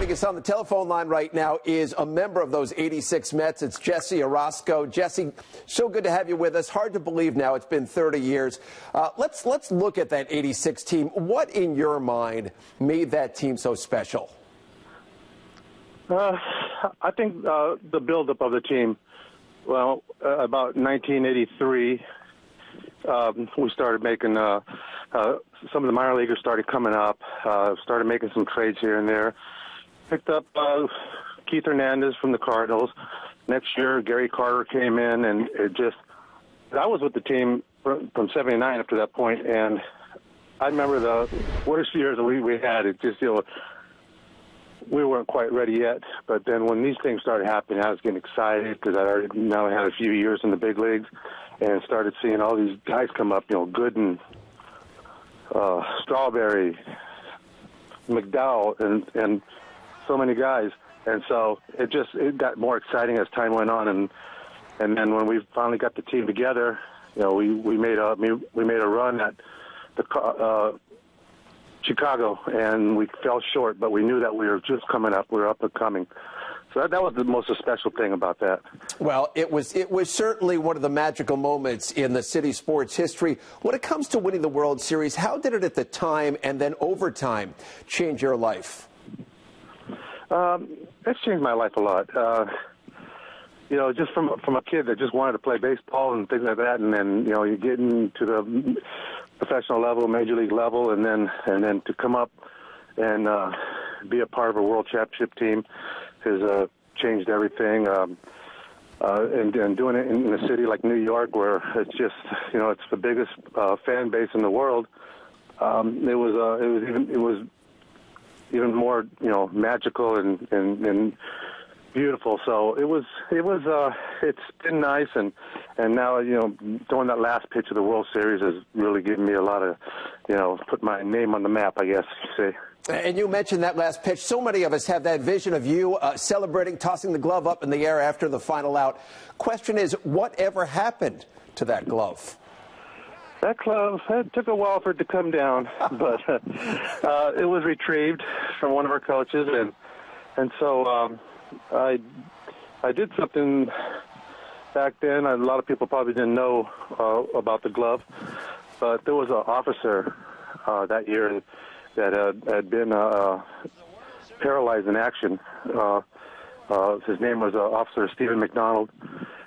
Joining us on the telephone line right now is a member of those 86 Mets. It's Jesse Orosco. Jesse, so good to have you with us. Hard to believe now it's been 30 years. Let's look at that 86 team. What in your mind made that team so special? I think the buildup of the team. Well, about 1983, we started making some of the minor leaguers started coming up, started making some trades here and there. Picked up Keith Hernandez from the Cardinals. Next year, Gary Carter came in, and I was with the team from 79 up to that point, and I remember the worst years that we had. It just, we weren't quite ready yet, but then when these things started happening, I was getting excited because I already now had a few years in the big leagues and started seeing all these guys come up, Gooden, Strawberry, McDowell, and so many guys. And so it got more exciting as time went on, and then when we finally got the team together, we made a run at the Chicago, and we fell short, but we knew that we were just coming up. We were up and coming. So that was the most special thing about that. Well, it was certainly one of the magical moments in the city sports history. When it comes to winning the World Series, how did it at the time and then over time change your life? It's changed my life a lot. Just from a kid that just wanted to play baseball and things like that, and then you get into the professional level, major league level, and then to come up and be a part of a world championship team has changed everything. And doing it in a city like New York, where it's just it's the biggest fan base in the world, it was even more magical and beautiful. So it's been nice, and now throwing that last pitch of the World Series has really given me a lot of put my name on the map, I guess you say. And you mentioned that last pitch. So many of us have that vision of you celebrating, tossing the glove up in the air after the final out. Question is, whatever happened to that glove? That glove, it took a while for it to come down, but it was retrieved from one of our coaches, and so I did something back then. A lot of people probably didn't know about the glove, but there was an officer that year that had been paralyzed in action. His name was Officer Stephen McDonald,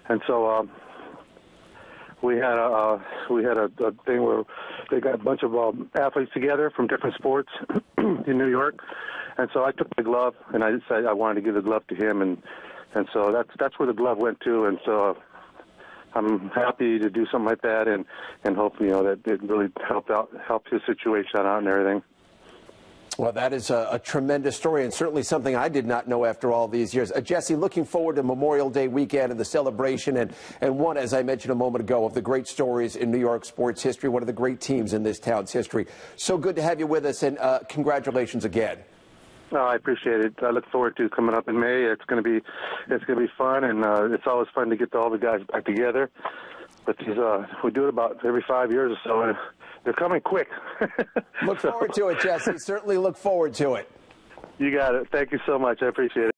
and so we had a thing where they got a bunch of athletes together from different sports in New York, and so I took the glove and I decided I wanted to give the glove to him, and so that's where the glove went to, and so I'm happy to do something like that, and hopefully that it really helped his situation out and everything. Well, that is a tremendous story, and certainly something I did not know after all these years. Jesse, looking forward to Memorial Day weekend and the celebration, and one, as I mentioned a moment ago, of the great stories in New York sports history, one of the great teams in this town's history. So good to have you with us, and congratulations again. Oh, I appreciate it. I look forward to coming up in May. It's going to be fun, and it's always fun to get all the guys back together. But we do it about every 5 years or so, and they're coming quick. Look forward to it, Jesse. Certainly look forward to it. You got it. Thank you so much. I appreciate it.